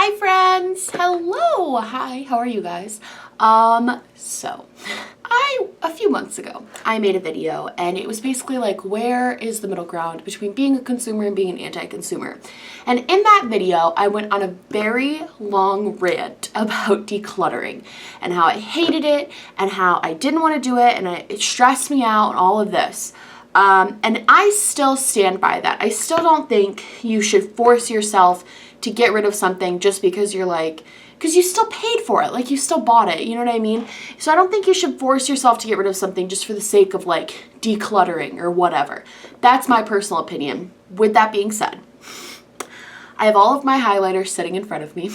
Hi friends! Hello! Hi, how are you guys? A few months ago, I made a video and it was basically like, where is the middle ground between being a consumer and being an anti-consumer? And in that video, I went on a very long rant about decluttering and how I hated it and how I didn't want to do it and it stressed me out and all of this. And I still stand by that. I still don't think you should force yourself to get rid of something just because you're like, because you still paid for it, like you still bought it, you know what I mean? So I don't think you should force yourself to get rid of something just for the sake of like decluttering or whatever. That's my personal opinion. With that being said, I have all of my highlighters sitting in front of me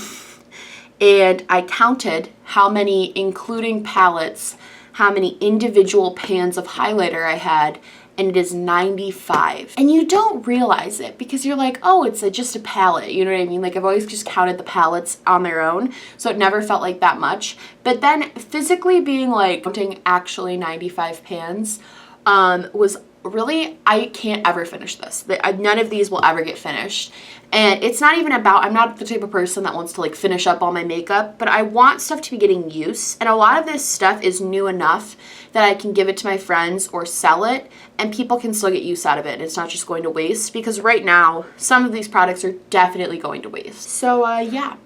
and I counted how many, including palettes, how many individual pans of highlighter I had, and it is 95. And you don't realize it because you're like, oh, it's just a palette, you know what I mean? Like I've always just counted the palettes on their own, so it never felt like that much. But then physically being like, counting actually 95 pans was really, I can't ever finish this. None of these will ever get finished. And it's not even about, I'm not the type of person that wants to like finish up all my makeup, but I want stuff to be getting use. And a lot of this stuff is new enough that I can give it to my friends or sell it and people can still get use out of it. And it's not just going to waste, because right now, some of these products are definitely going to waste. So yeah,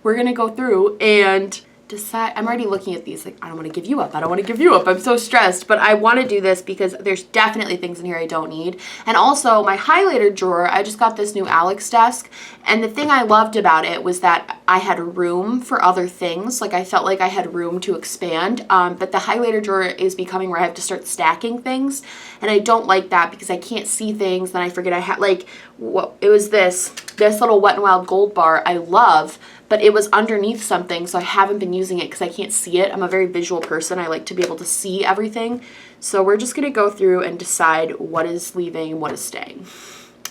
we're gonna go through and decide. I'm already looking at these like, I don't want to give you up. I don't want to give you up. I'm so stressed, but I want to do this because there's definitely things in here I don't need. And also my highlighter drawer, I just got this new Alex desk. And the thing I loved about it was that I had room for other things. Like I felt like I had room to expand. But the highlighter drawer is becoming where I have to start stacking things. And I don't like that because I can't see things. Then I forget I had like, what it was this little Wet n Wild gold bar I love, but it was underneath something, so I haven't been using it because I can't see it. I'm a very visual person. I like to be able to see everything. So we're just going to go through and decide what is leaving and what is staying.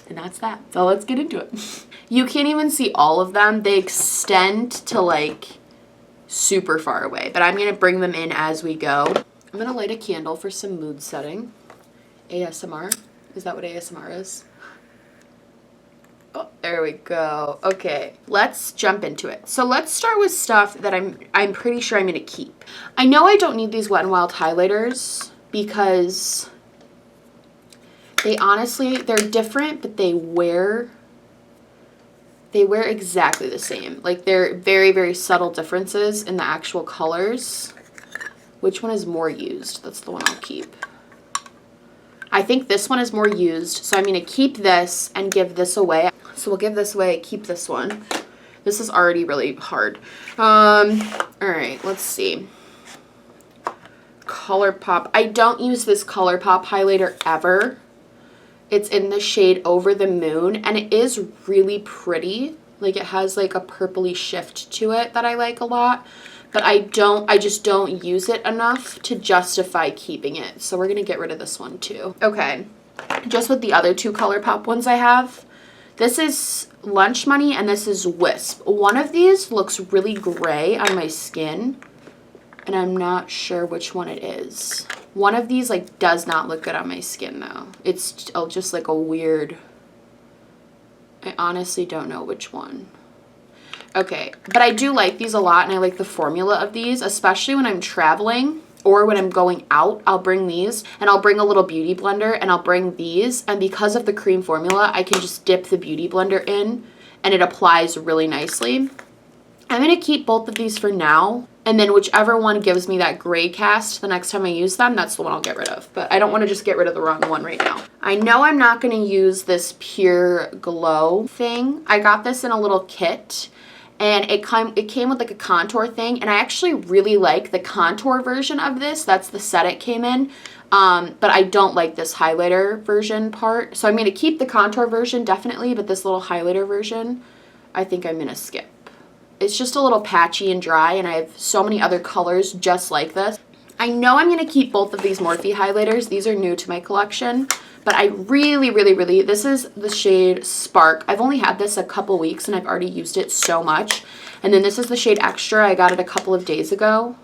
And that's that. So let's get into it. You can't even see all of them. They extend to like super far away, but I'm going to bring them in as we go. I'm going to light a candle for some mood setting. ASMR. Is that what ASMR is? Oh, there we go. Okay, let's jump into it. So let's start with stuff that I'm pretty sure I'm gonna keep. I know I don't need these Wet n Wild highlighters because they honestly, they're different, but they wear exactly the same. Like they're very, very subtle differences in the actual colors. Which one is more used? That's the one I'll keep. I think this one is more used, so I'm going to keep this and give this away. So we'll give this away, keep this one. This is already really hard. All right, let's see. ColourPop. I don't use this ColourPop highlighter ever. It's in the shade Over the Moon, and it is really pretty. Like it has like a purpley shift to it that I like a lot. But I just don't use it enough to justify keeping it. So we're going to get rid of this one too. Okay, just with the other two ColourPop ones I have. This is Lunch Money and this is Wisp. One of these looks really gray on my skin. And I'm not sure which one it is. One of these like does not look good on my skin though. It's just like a weird, I honestly don't know which one. Okay, but I do like these a lot and I like the formula of these, especially when I'm traveling or when I'm going out. I'll bring these and I'll bring a little beauty blender and I'll bring these, and because of the cream formula, I can just dip the beauty blender in and it applies really nicely. I'm going to keep both of these for now, and then whichever one gives me that gray cast the next time I use them, that's the one I'll get rid of. But I don't want to just get rid of the wrong one right now. I know I'm not going to use this Pure Glow thing. I got this in a little kit. And it came with like a contour thing, and I actually really like the contour version of this. That's the set it came in, but I don't like this highlighter version part. So I'm going to keep the contour version definitely, but this little highlighter version, I think I'm going to skip. It's just a little patchy and dry, and I have so many other colors just like this. I know I'm going to keep both of these Morphe highlighters. These are new to my collection. But I really, this is the shade Spark. I've only had this a couple weeks and I've already used it so much. And then this is the shade Extra. I got it a couple of days ago.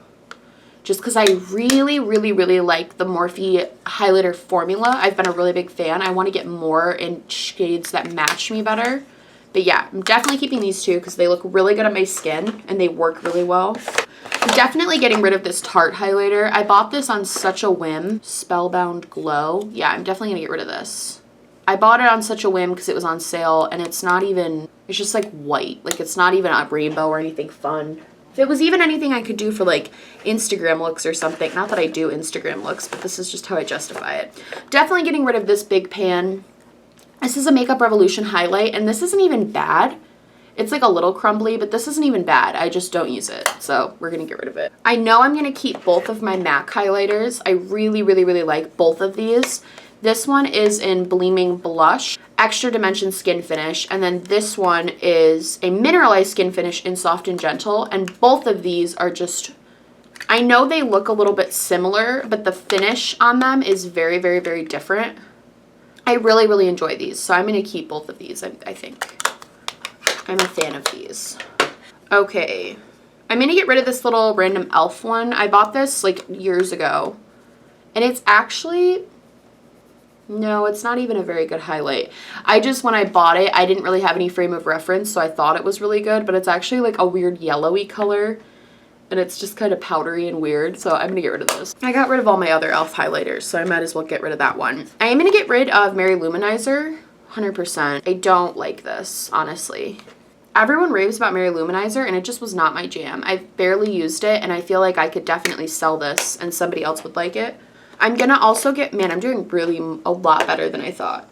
Just because I really like the Morphe highlighter formula. I've been a really big fan. I want to get more in shades that match me better. But yeah, I'm definitely keeping these two because they look really good on my skin and they work really well. I'm definitely getting rid of this Tarte highlighter. I bought this on such a whim. Spellbound Glow. Yeah, I'm definitely gonna get rid of this. I bought it on such a whim because it was on sale, and it's not even, it's just like white. Like, it's not even a rainbow or anything fun. If it was even anything I could do for like Instagram looks or something, not that I do Instagram looks, but this is just how I justify it. Definitely getting rid of this big pan. This is a Makeup Revolution highlight, and this isn't even bad. It's like a little crumbly, but this isn't even bad. I just don't use it, so we're gonna get rid of it. I know I'm gonna keep both of my MAC highlighters. I really, really, really like both of these. This one is in Gleaming Blush, Extra Dimension Skin Finish, and then this one is a Mineralized Skin Finish in Soft and Gentle, and both of these are just, I know they look a little bit similar, but the finish on them is very, very, very different. I really, really enjoy these, so I'm going to keep both of these, I think. I'm a fan of these. Okay, I'm going to get rid of this little random e.l.f. one. I bought this like years ago, and it's actually, no, it's not even a very good highlight. When I bought it, I didn't really have any frame of reference, so I thought it was really good, but it's actually like a weird yellowy color, and it's just kind of powdery and weird, so I'm gonna get rid of this. I got rid of all my other e.l.f. highlighters, so I might as well get rid of that one. I am gonna get rid of Mary Luminizer, 100%. I don't like this, honestly. Everyone raves about Mary Luminizer, and it just was not my jam. I've barely used it, and I feel like I could definitely sell this, and somebody else would like it. I'm gonna also get, man, I'm doing really a lot better than I thought.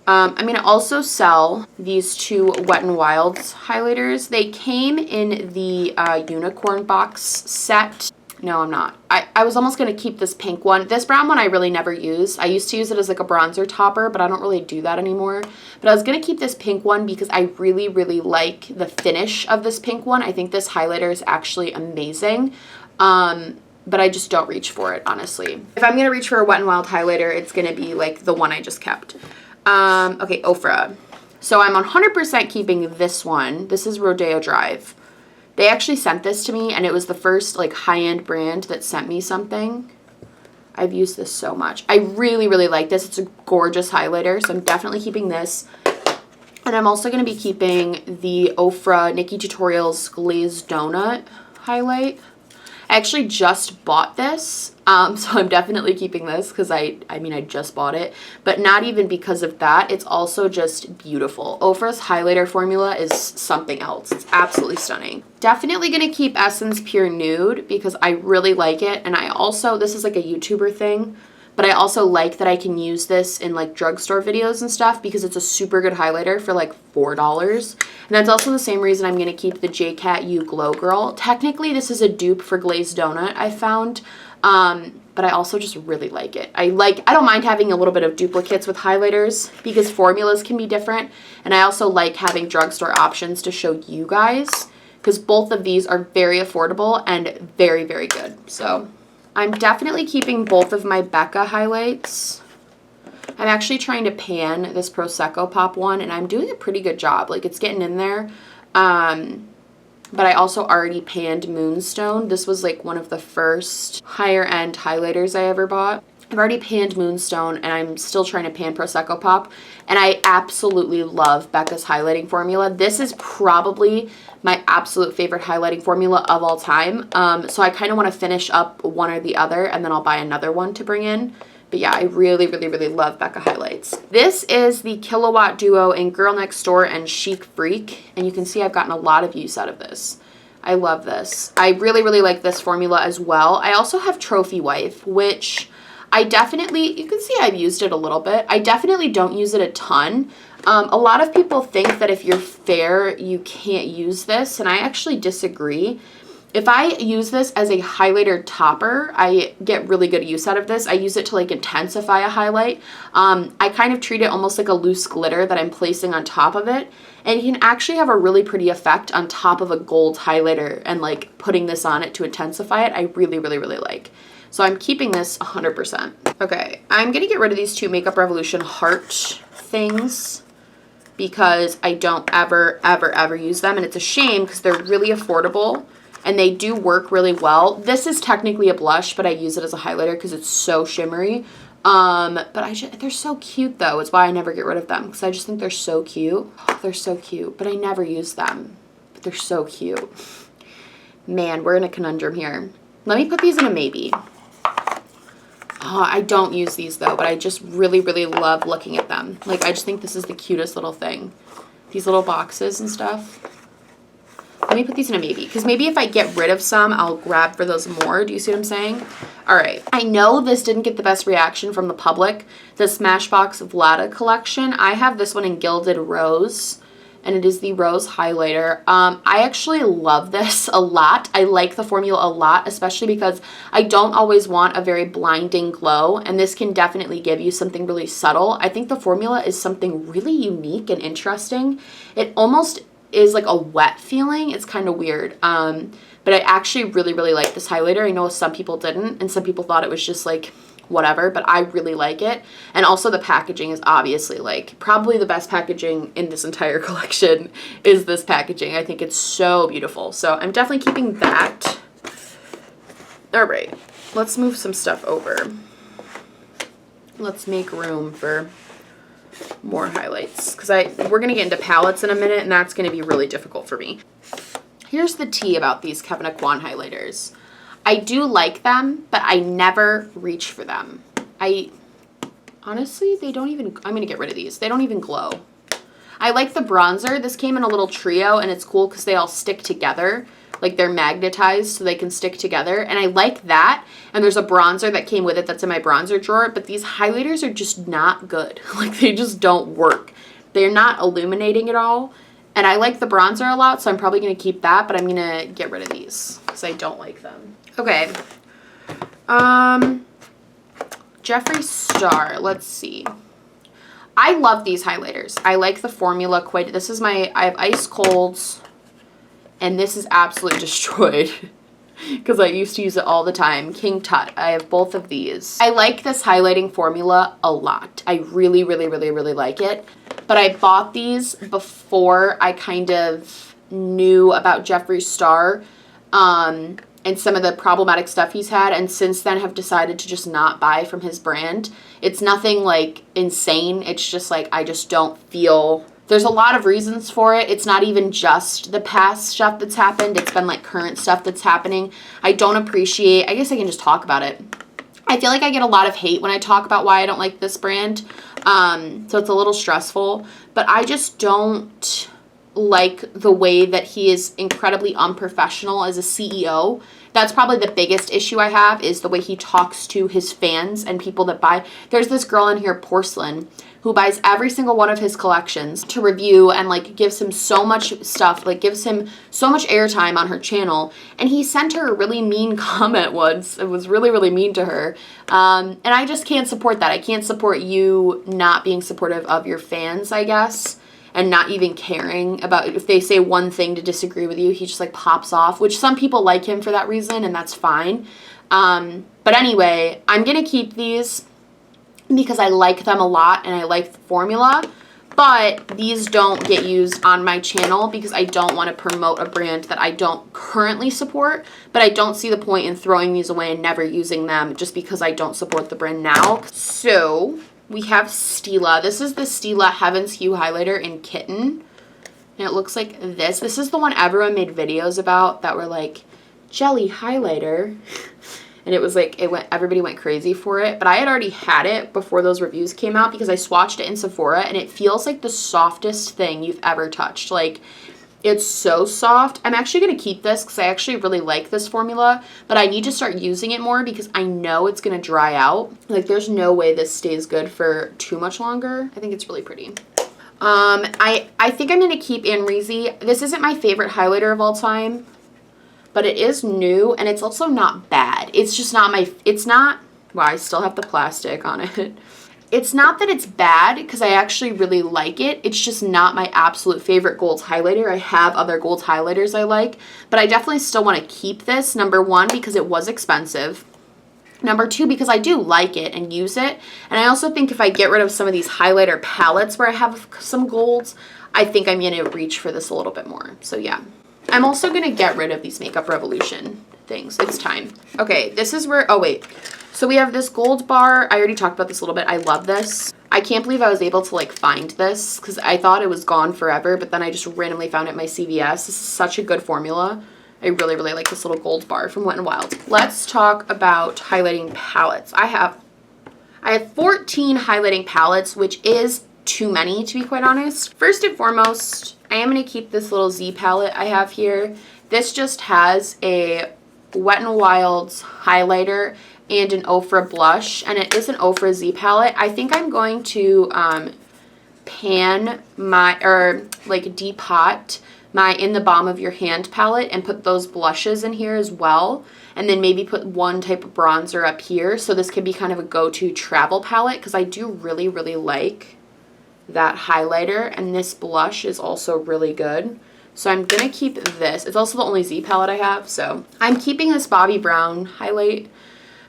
I'm gonna also sell these two Wet n Wild's highlighters. They came in the unicorn box set. No, I'm not. I was almost gonna keep this pink one. This brown one I really never use. I used to use it as like a bronzer topper, but I don't really do that anymore. But I was gonna keep this pink one because I really, really like the finish of this pink one. I think this highlighter is actually amazing. But I just don't reach for it, honestly. If I'm gonna reach for a Wet n Wild highlighter, it's gonna be like the one I just kept. Okay, Ofra. So I'm 100% keeping this one. This is Rodeo Drive. They actually sent this to me, and it was the first like high-end brand that sent me something. I've used this so much. I really, really like this. It's a gorgeous highlighter, so I'm definitely keeping this. And I'm also gonna be keeping the Ofra Nikki Tutorials Glazed Donut highlight. I actually just bought this, so I'm definitely keeping this because I just bought it, but not even because of that. It's also just beautiful. Ofra's highlighter formula is something else. It's absolutely stunning. Definitely going to keep Essence Pure Nude because I really like it, and I also, this is like a YouTuber thing, but I also like that I can use this in like drugstore videos and stuff because it's a super good highlighter for like $4. And that's also the same reason I'm going to keep the JCat U Glow Girl. Technically, this is a dupe for Glazed Donut, I found, but I also just really like it. I don't mind having a little bit of duplicates with highlighters because formulas can be different. And I also like having drugstore options to show you guys because both of these are very affordable and very, very good. So I'm definitely keeping both of my Becca highlights. I'm actually trying to pan this Prosecco Pop one, and I'm doing a pretty good job. Like, it's getting in there. But I also already panned Moonstone. This was like one of the first higher end highlighters I ever bought. I've already panned Moonstone, and I'm still trying to pan Prosecco Pop. And I absolutely love Becca's highlighting formula. This is probably my absolute favorite highlighting formula of all time. So I kind of want to finish up one or the other, and then I'll buy another one to bring in. But yeah, I really, really, really love Becca highlights. This is the Kilowatt Duo in Girl Next Door and Chic Freak. And you can see I've gotten a lot of use out of this. I love this. I really, really like this formula as well. I also have Trophy Wife, which I definitely, you can see I've used it a little bit. I definitely don't use it a ton. A lot of people think that if you're fair, you can't use this, and I actually disagree. If I use this as a highlighter topper, I get really good use out of this. I use it to like intensify a highlight. I kind of treat it almost like a loose glitter that I'm placing on top of it. And you can actually have a really pretty effect on top of a gold highlighter, and like putting this on it to intensify it, I really, really, really like. So I'm keeping this 100%. Okay, I'm gonna get rid of these two Makeup Revolution heart things because I don't ever, ever, ever use them. And it's a shame because they're really affordable. And they do work really well. This is technically a blush, but I use it as a highlighter because it's so shimmery. But they're so cute though. It's why I never get rid of them, because I just think they're so cute. Oh, they're so cute, but I never use them. But they're so cute. Man, we're in a conundrum here. Let me put these in a maybe. Oh, I don't use these though, but I just really, really love looking at them. Like, I just think this is the cutest little thing. These little boxes and stuff. Let me put these in a maybe, because maybe if I get rid of some, I'll grab for those more. Do you see what I'm saying? All right. I know this didn't get the best reaction from the public, the Smashbox Vlada collection. I have this one in Gilded Rose, and it is the Rose Highlighter. I actually love this a lot. I like the formula a lot, especially because I don't always want a very blinding glow, and this can definitely give you something really subtle. I think the formula is something really unique and interesting. It almost is like a wet feeling. It's kind of weird. But I actually really, really like this highlighter. I know some people didn't, and some people thought it was just like whatever, but I really like it. And also the packaging is obviously like probably the best packaging in this entire collection is this packaging. I think it's so beautiful. So I'm definitely keeping that. All right, let's move some stuff over. Let's make room for more highlights, because we're going to get into palettes in a minute, and that's going to be really difficult for me. Here's the tea about these Kevyn Aucoin highlighters. I do like them, but I never reach for them. Honestly, they don't even, I'm going to get rid of these. They don't even glow. I like the bronzer. This came in a little trio, and it's cool because they all stick together. Like, they're magnetized so they can stick together, and I like that. And there's a bronzer that came with it that's in my bronzer drawer, but these highlighters are just not good. Like, they just don't work. They're not illuminating at all, and I like the bronzer a lot, so I'm probably going to keep that, but I'm going to get rid of these because I don't like them. Okay. Jeffree Star. Let's see. I love these highlighters. I like the formula quite. This is I have Ice Colds, and this is absolutely destroyed because I used to use it all the time. King Tut. I have both of these. I like this highlighting formula a lot. I really, really, really, really like it. But I bought these before I kind of knew about Jeffree Star and some of the problematic stuff he's had, and since then have decided to just not buy from his brand. It's nothing like insane. It's just like I just don't feel... There's a lot of reasons for it. It's not even just the past stuff that's happened. It's been like current stuff that's happening. I don't appreciate... I guess I can just talk about it. I feel like I get a lot of hate when I talk about why I don't like this brand. So it's a little stressful. But I just don't like the way that he is incredibly unprofessional as a CEO. That's probably the biggest issue I have, is the way he talks to his fans and people that buy. There's this girl in here, Porcelain, who buys every single one of his collections to review and like gives him so much stuff, like gives him so much airtime on her channel. And he sent her a really mean comment once. It was really, really mean to her. And I just can't support that. I can't support you not being supportive of your fans, I guess, and not even caring about if they say one thing to disagree with you. He just like pops off, which some people like him for that reason, and that's fine. But anyway, I'm going to keep these because I like them a lot and I like the formula, but these don't get used on my channel because I don't want to promote a brand that I don't currently support, but I don't see the point in throwing these away and never using them just because I don't support the brand now. So we have Stila. This is the Stila Heaven's Hue highlighter in Kitten, and it looks like this. This is the one everyone made videos about that were like, jelly highlighter. And it was like, everybody went crazy for it. But I had already had it before those reviews came out because I swatched it in Sephora, and it feels like the softest thing you've ever touched. Like, it's so soft. I'm actually going to keep this because I actually really like this formula, but I need to start using it more because I know it's going to dry out. Like, there's no way this stays good for too much longer. I think it's really pretty. I think I'm going to keep Amrezy. This isn't my favorite highlighter of all time, but it is new, and it's also not bad. It's just not well, I still have the plastic on it. It's not that it's bad, because I actually really like it. It's just not my absolute favorite gold highlighter. I have other gold highlighters I like, but I definitely still want to keep this. Number one, because it was expensive. Number two, because I do like it and use it. And I also think if I get rid of some of these highlighter palettes where I have some golds, I think I'm going to reach for this a little bit more. So yeah. I'm also going to get rid of these Makeup Revolution things. It's time. Okay, this is where, oh wait, So we have this gold bar. I already talked about this a little bit. I love this. I can't believe I was able to like find this because I thought it was gone forever, but then I just randomly found it at my CVS. This is such a good formula. I really, really like this little gold bar from Wet n Wild. Let's talk about highlighting palettes. I have 14 highlighting palettes, which is too many to be quite honest. First and foremost, I am going to keep this little Z palette I have here. This just has a Wet n Wild's highlighter and an Ofra blush, and it is an Ofra Z palette. I think I'm going to pan my, or like depot my In the Balm of Your Hand palette and put those blushes in here as well, and then maybe put one type of bronzer up here, so this could be kind of a go-to travel palette because I do really, really like that highlighter, and this blush is also really good. So I'm going to keep this. It's also the only Z palette I have, so I'm keeping this Bobbi Brown highlight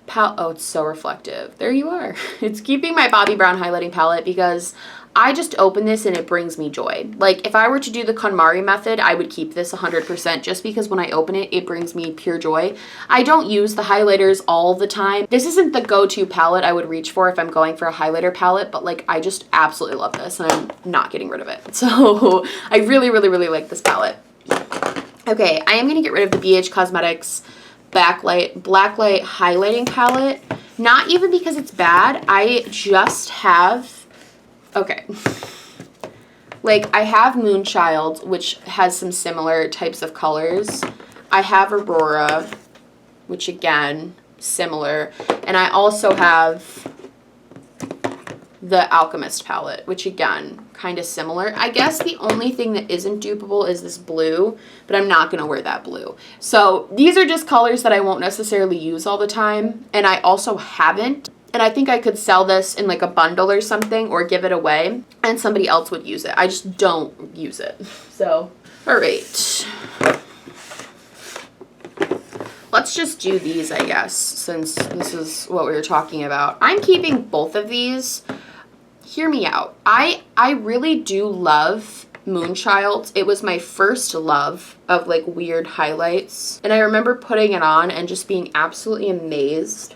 palette. Oh, it's so reflective. There you are. It's keeping my Bobbi Brown highlighting palette because I just open this and it brings me joy. Like if I were to do the KonMari method, I would keep this 100% just because when I open it, it brings me pure joy. I don't use the highlighters all the time. This isn't the go-to palette I would reach for if I'm going for a highlighter palette, but like I just absolutely love this and I'm not getting rid of it. So I really, really, really like this palette. Okay, I am going to get rid of the BH Cosmetics Blacklight highlighting palette. Not even because it's bad. I just have... Okay, like I have Moonchild, which has some similar types of colors. I have Aurora, which again, similar. And I also have the Alchemist palette, which again, kind of similar. I guess the only thing that isn't dupeable is this blue, but I'm not going to wear that blue. So these are just colors that I won't necessarily use all the time. And I also haven't. And I think I could sell this in like a bundle or something or give it away and somebody else would use it. I just don't use it. So, all right. Let's just do these, I guess, since this is what we were talking about. I'm keeping both of these. Hear me out. I really do love Moonchild. It was my first love of like weird highlights. And I remember putting it on and just being absolutely amazed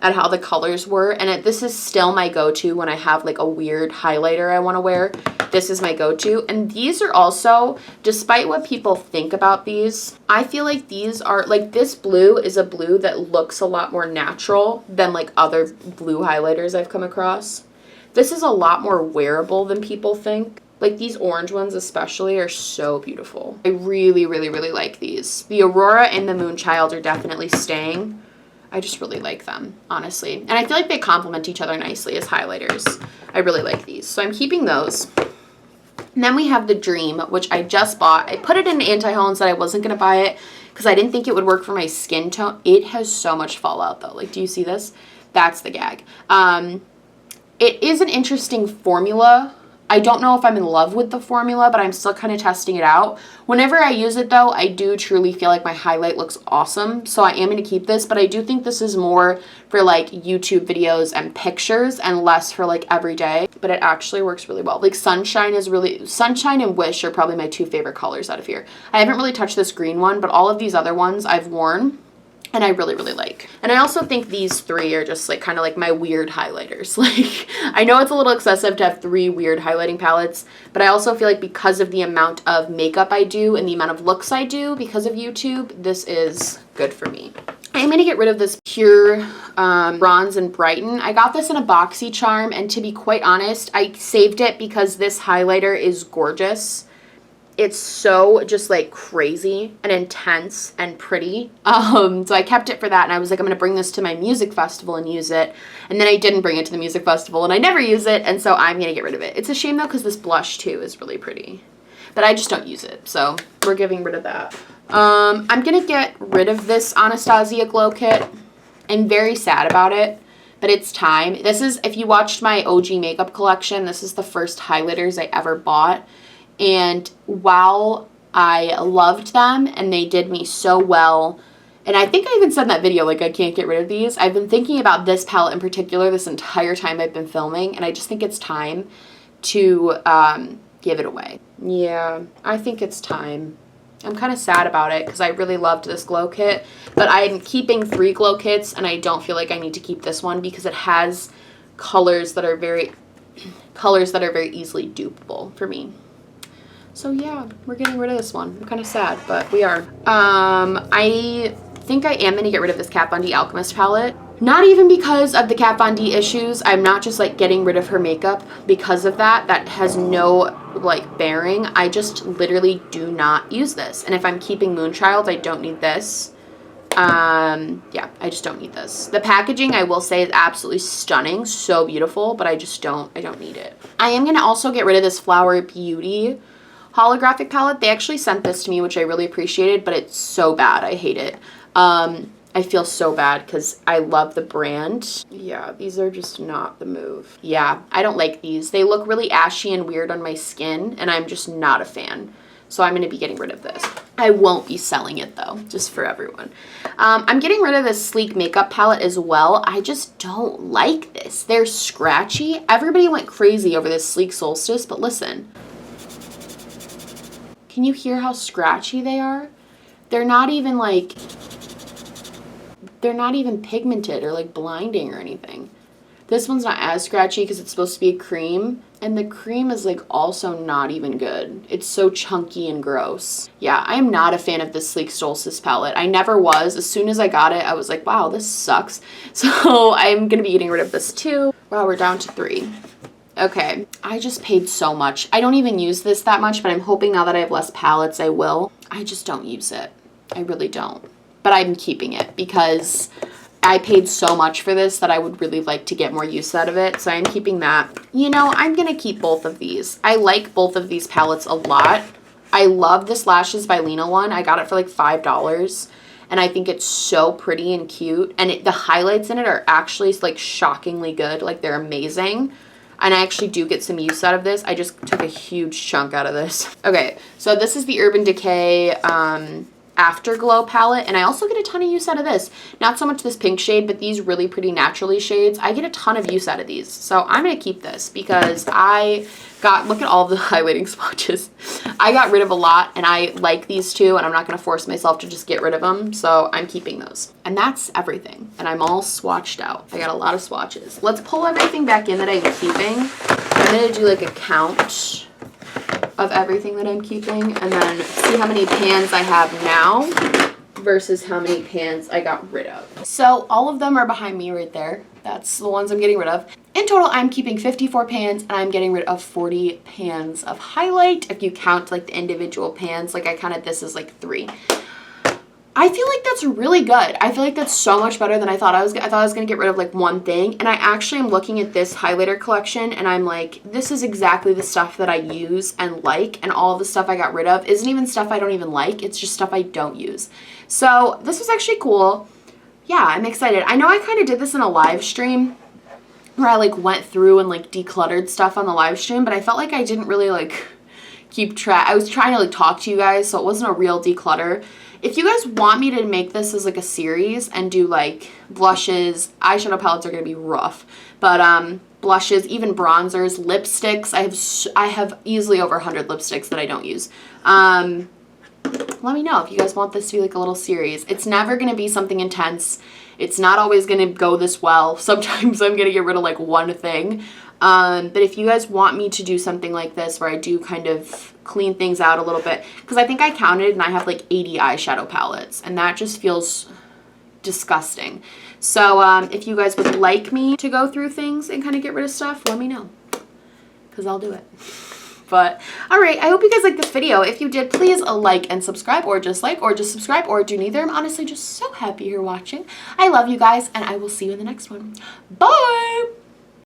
at how the colors were, and this is still my go-to when I have like a weird highlighter I want to wear. This is my go-to, and these are also, despite what people think about these, I feel like these are, like this blue is a blue that looks a lot more natural than like other blue highlighters I've come across. This is a lot more wearable than people think. Like these orange ones especially are so beautiful. I really, really, really like these. The Aurora and the Moonchild are definitely staying. I just really like them, honestly. And I feel like they complement each other nicely as highlighters. I really like these. So I'm keeping those. And then we have the Dream, which I just bought. I put it in anti-haul and said I wasn't going to buy it because I didn't think it would work for my skin tone. It has so much fallout though. Like, do you see this? That's the gag. It is an interesting formula. I don't know if I'm in love with the formula, but I'm still kind of testing it out. Whenever I use it, though, I do truly feel like my highlight looks awesome. So I am going to keep this, but I do think this is more for, like, YouTube videos and pictures and less for, like, everyday. But it actually works really well. Like, Sunshine and Wish are probably my two favorite colors out of here. I haven't really touched this green one, but all of these other ones I've worn. And I really, really like. And I also think these three are just like kind of like my weird highlighters. Like, I know it's a little excessive to have 3 weird highlighting palettes, but I also feel like because of the amount of makeup I do and the amount of looks I do because of YouTube, this is good for me. I'm going to get rid of this Pure Bronze and Brighten. I got this in a BoxyCharm, and to be quite honest, I saved it because this highlighter is gorgeous. It's so just like crazy and intense and pretty. So I kept it for that, and I was like, I'm going to bring this to my music festival and use it. And then I didn't bring it to the music festival and I never use it, and so I'm going to get rid of it. It's a shame though because this blush too is really pretty. But I just don't use it, so we're getting rid of that. I'm going to get rid of this Anastasia Glow Kit. I'm very sad about it, but it's time. This is, if you watched my OG makeup collection, this is the first highlighters I ever bought. And while I loved them and they did me so well, and I think I even said in that video, like, I can't get rid of these, I've been thinking about this palette in particular this entire time I've been filming, and I just think it's time to give it away. Yeah, I think it's time. I'm kind of sad about it because I really loved this glow kit, but I'm keeping 3 glow kits and I don't feel like I need to keep this one because it has colors that are very easily dupable for me. So yeah, we're getting rid of this one. I'm kind of sad, but we are. I think I am gonna get rid of this Kat Von D Alchemist palette. Not even because of the Kat Von D issues. I'm not just like getting rid of her makeup because of that. That has no like bearing. I just literally do not use this. And if I'm keeping Moonchild, I don't need this. Yeah, I just don't need this. The packaging, I will say, is absolutely stunning. So beautiful, but I don't need it. I am gonna also get rid of this Flower Beauty holographic palette. They actually sent this to me, which I really appreciated, but it's so bad. I hate it. I feel so bad because I love the brand. Yeah, these are just not the move. Yeah, I don't like these. They look really ashy and weird on my skin, and I'm just not a fan. So I'm going to be getting rid of this. I won't be selling it though, just for everyone. I'm getting rid of this Sleek makeup palette as well. I just don't like this. They're scratchy. Everybody went crazy over this Sleek Solstice, but listen. Can you hear how scratchy they are? They're not even like... They're not even pigmented or like blinding or anything. This one's not as scratchy because it's supposed to be a cream, and the cream is like also not even good. It's so chunky and gross. Yeah, I am not a fan of this Sleek Solstice palette. I never was. As soon as I got it, I was like, wow, this sucks. So I'm gonna be getting rid of this too. Wow, we're down to 3. Okay, I just paid so much. I don't even use this that much, but I'm hoping now that I have less palettes, I will. I just don't use it. I really don't. But I'm keeping it because I paid so much for this that I would really like to get more use out of it. So I'm keeping that. You know, I'm going to keep both of these. I like both of these palettes a lot. I love this Lashes by Lena one. I got it for like $5. And I think it's so pretty and cute. And the highlights in it are actually like shockingly good. Like they're amazing. And I actually do get some use out of this. I just took a huge chunk out of this. Okay, so this is the Urban Decay Afterglow palette, and I also get a ton of use out of this. Not so much this pink shade, but these really pretty naturally shades. I get a ton of use out of these. So I'm going to keep this because I got, look at all the highlighting swatches. I got rid of a lot, and I like these two, and I'm not going to force myself to just get rid of them. So I'm keeping those. And that's everything. And I'm all swatched out. I got a lot of swatches. Let's pull everything back in that I'm keeping. I'm going to do like a count of everything that I'm keeping and then see how many pans I have now versus how many pans I got rid of. So all of them are behind me right there. That's the ones I'm getting rid of. In total, I'm keeping 54 pans and I'm getting rid of 40 pans of highlight. If you count like the individual pans, like I counted this as like 3. I feel like that's really good. I feel like that's so much better than I thought I was. I thought I was going to get rid of like one thing. And I actually am looking at this highlighter collection and I'm like, this is exactly the stuff that I use and like. And all the stuff I got rid of isn't even stuff I don't even like. It's just stuff I don't use. So this was actually cool. Yeah, I'm excited. I know I kind of did this in a live stream where I like went through and like decluttered stuff on the live stream. But I felt like I didn't really like keep track. I was trying to like talk to you guys. So it wasn't a real declutter. If you guys want me to make this as like a series and do like blushes, eyeshadow palettes are going to be rough, but blushes, even bronzers, lipsticks, I have easily over 100 lipsticks that I don't use. Let me know if you guys want this to be like a little series. It's never going to be something intense. It's not always going to go this well. Sometimes I'm going to get rid of like one thing. But if you guys want me to do something like this where I do kind of clean things out a little bit, because I think I counted and I have like 80 eyeshadow palettes and that just feels disgusting. So if you guys would like me to go through things and kind of get rid of stuff, let me know because I'll do it. But all right, I hope you guys liked this video. If you did, please like and subscribe, or just like, or just subscribe, or do neither. I'm honestly just so happy you're watching. I love you guys and I will see you in the next one. Bye.